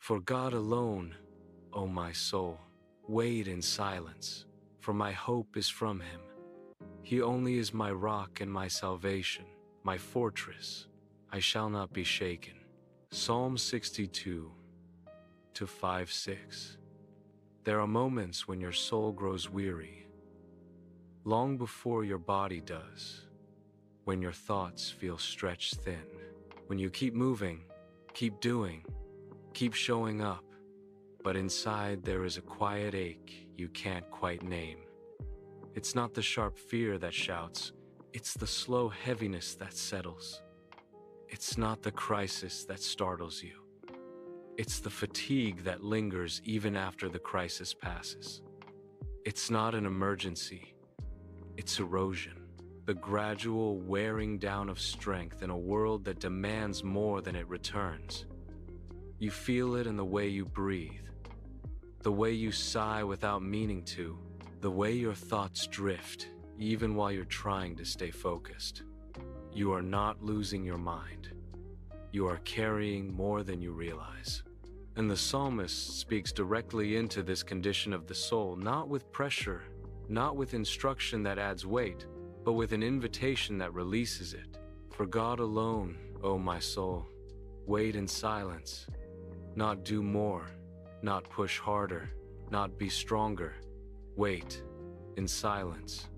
For God alone, O my soul, wait in silence, for my hope is from him. He only is my rock and my salvation, my fortress. I shall not be shaken. Psalm 62 to 5-6. There are moments when your soul grows weary, long before your body does, when your thoughts feel stretched thin, when you keep moving, keep doing, keep showing up, but inside there is a quiet ache you can't quite name. It's not the sharp fear that shouts, it's the slow heaviness that settles. It's not the crisis that startles you. It's the fatigue that lingers even after the crisis passes. It's not an emergency, it's erosion. The gradual wearing down of strength in a world that demands more than it returns. You feel it in the way you breathe, the way you sigh without meaning to, the way your thoughts drift, even while you're trying to stay focused. You are not losing your mind. You are carrying more than you realize. And the psalmist speaks directly into this condition of the soul, not with pressure, not with instruction that adds weight, but with an invitation that releases it. For God alone, O my soul, wait in silence, not do more, not push harder, not be stronger. Wait in silence,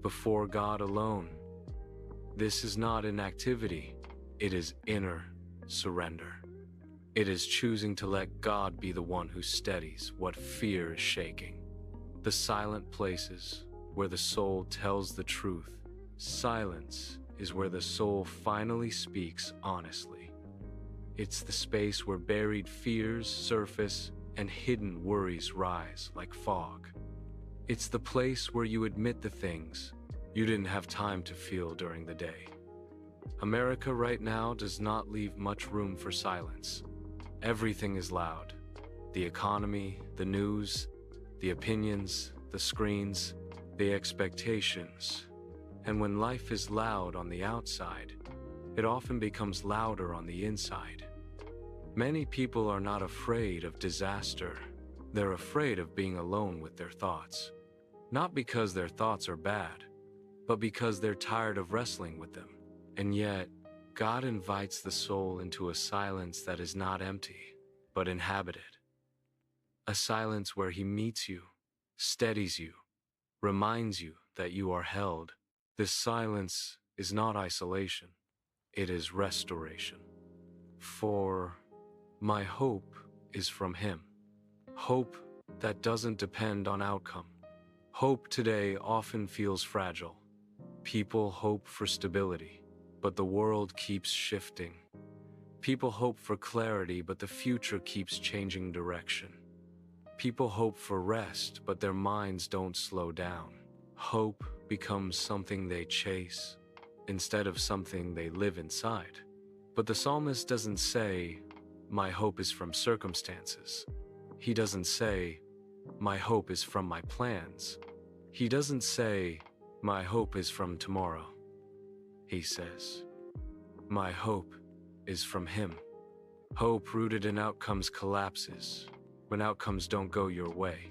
before God alone. This is not inactivity, it is inner surrender. It is choosing to let God be the one who steadies what fear is shaking. The silent places where the soul tells the truth. Silence is where the soul finally speaks honestly. It's the space where buried fears surface and hidden worries rise like fog. It's the place where you admit the things you didn't have time to feel during the day. America right now does not leave much room for silence. Everything is loud. The economy, the news, the opinions, the screens, the expectations. And when life is loud on the outside, it often becomes louder on the inside. Many people are not afraid of disaster. They're afraid of being alone with their thoughts. Not because their thoughts are bad, but because they're tired of wrestling with them. And yet, God invites the soul into a silence that is not empty, but inhabited. A silence where He meets you, steadies you, reminds you that you are held. This silence is not isolation, it is restoration. For my hope is from Him. Hope that doesn't depend on outcome. Hope today often feels fragile. People hope for stability, but the world keeps shifting. People hope for clarity, but the future keeps changing direction. People hope for rest, but their minds don't slow down. Hope becomes something they chase, instead of something they live inside. But the psalmist doesn't say, "My hope is from circumstances." He doesn't say, "My hope is from my plans." He doesn't say, "My hope is from tomorrow." He says, "My hope is from Him." Hope rooted in outcomes collapses when outcomes don't go your way.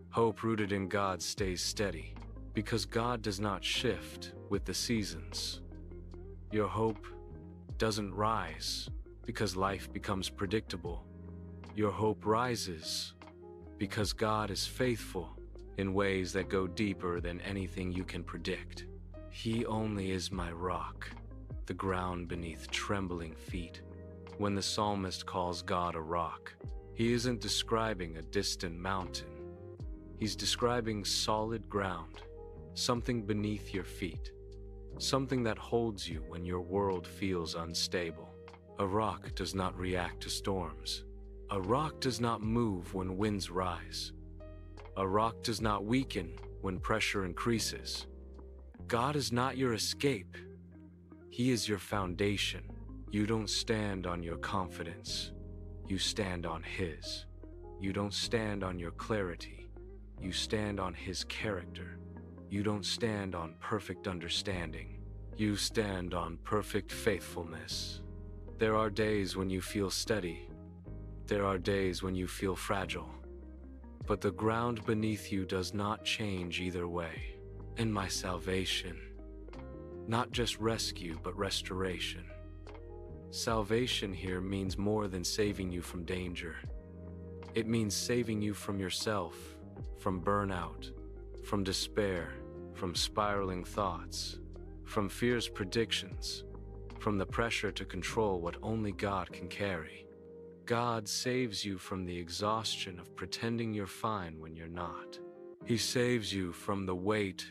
Hope rooted in God stays steady because God does not shift with the seasons. Your hope doesn't rise because life becomes predictable. Your hope rises because God is faithful in ways that go deeper than anything you can predict. He only is my rock, the ground beneath trembling feet. When the psalmist calls God a rock, he isn't describing a distant mountain. He's describing solid ground, something beneath your feet, something that holds you when your world feels unstable. A rock does not react to storms. A rock does not move when winds rise. A rock does not weaken when pressure increases. God is not your escape. He is your foundation. You don't stand on your confidence. You stand on His. You don't stand on your clarity. You stand on His character. You don't stand on perfect understanding. You stand on perfect faithfulness. There are days when you feel steady. There are days when you feel fragile, but the ground beneath you does not change either way. In my salvation, not just rescue, but restoration. Salvation here means more than saving you from danger. It means saving you from yourself, from burnout, from despair, from spiraling thoughts, from fear's predictions, from the pressure to control what only God can carry. God saves you from the exhaustion of pretending you're fine when you're not. He saves you from the weight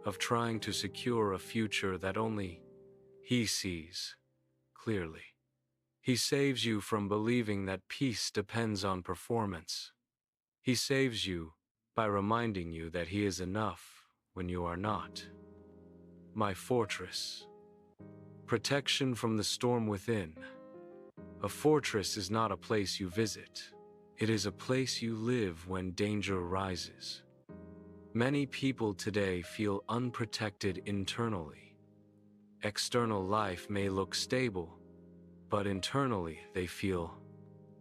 of trying to secure a future that only He sees clearly. He saves you from believing that peace depends on performance. He saves you by reminding you that He is enough when you are not. My fortress. Protection from the storm within. A fortress is not a place you visit. It is a place you live when danger rises. Many people today feel unprotected internally. External life may look stable, but internally they feel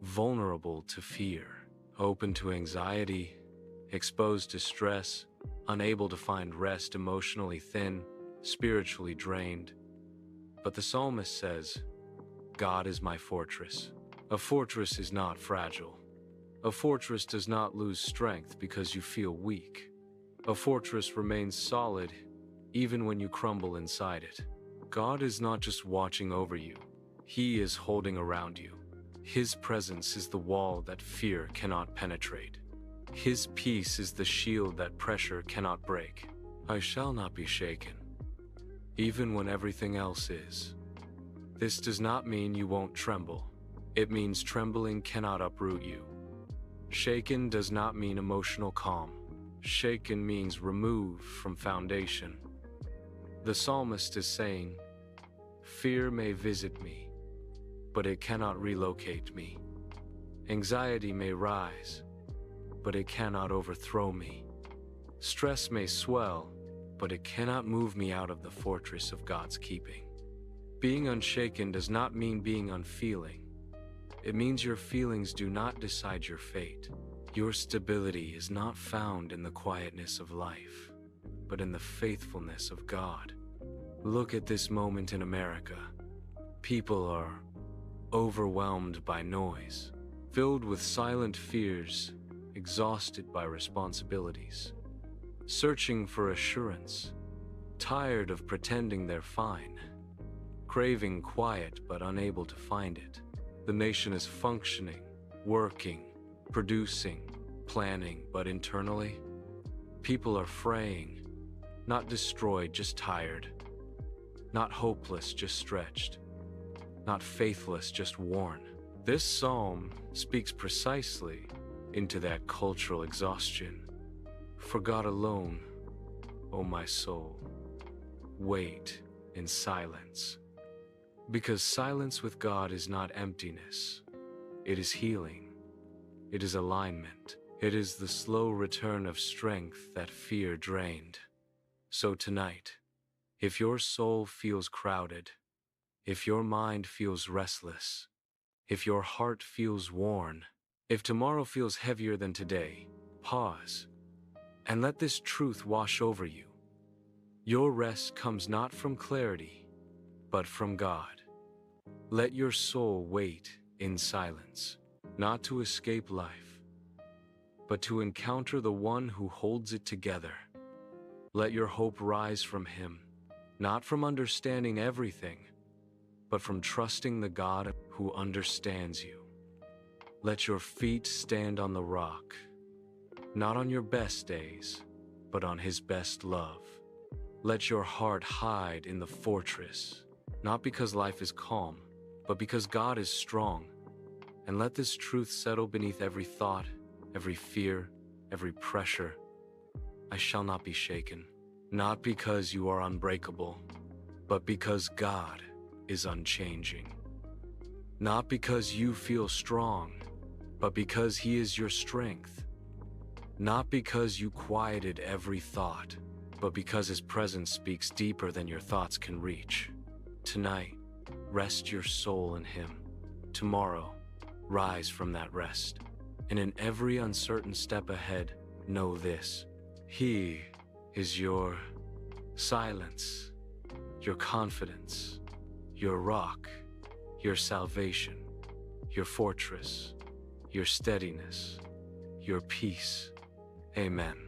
vulnerable to fear, open to anxiety, exposed to stress, unable to find rest, emotionally thin, spiritually drained. But the psalmist says, God is my fortress. A fortress is not fragile. A fortress does not lose strength because you feel weak. A fortress remains solid even when you crumble inside it. God is not just watching over you. He is holding around you. His presence is the wall that fear cannot penetrate. His peace is the shield that pressure cannot break. I shall not be shaken, even when everything else is. This does not mean you won't tremble. It means trembling cannot uproot you. Shaken does not mean emotional calm. Shaken means removed from foundation. The psalmist is saying, fear may visit me, but it cannot relocate me. Anxiety may rise, but it cannot overthrow me. Stress may swell, but it cannot move me out of the fortress of God's keeping. Being unshaken does not mean being unfeeling. It means your feelings do not decide your fate. Your stability is not found in the quietness of life, but in the faithfulness of God. Look at this moment in America. People are overwhelmed by noise, filled with silent fears, exhausted by responsibilities, searching for assurance, tired of pretending they're fine, craving quiet but unable to find it. The nation is functioning, working, producing, planning, but internally, people are fraying, not destroyed, just tired, not hopeless, just stretched, not faithless, just worn. This psalm speaks precisely into that cultural exhaustion. For God alone, O my soul, wait in silence. Because silence with God is not emptiness. It is healing. It is alignment. It is the slow return of strength that fear drained. So tonight, if your soul feels crowded, if your mind feels restless, if your heart feels worn, if tomorrow feels heavier than today, pause and let this truth wash over you. Your rest comes not from clarity, but from God. Let your soul wait in silence, not to escape life, but to encounter the one who holds it together. Let your hope rise from Him, not from understanding everything, but from trusting the God who understands you. Let your feet stand on the rock, not on your best days, but on His best love. Let your heart hide in the fortress, not because life is calm, but because God is strong. And let this truth settle beneath every thought, every fear, every pressure. I shall not be shaken, not because you are unbreakable, but because God is unchanging. Not because you feel strong, but because He is your strength. Not because you quieted every thought, but because His presence speaks deeper than your thoughts can reach. Tonight, rest your soul in Him. Tomorrow, Rise from that rest, and in every uncertain step ahead, know this: He is your silence, your confidence, your rock, your salvation, your fortress, your steadiness, your peace. Amen.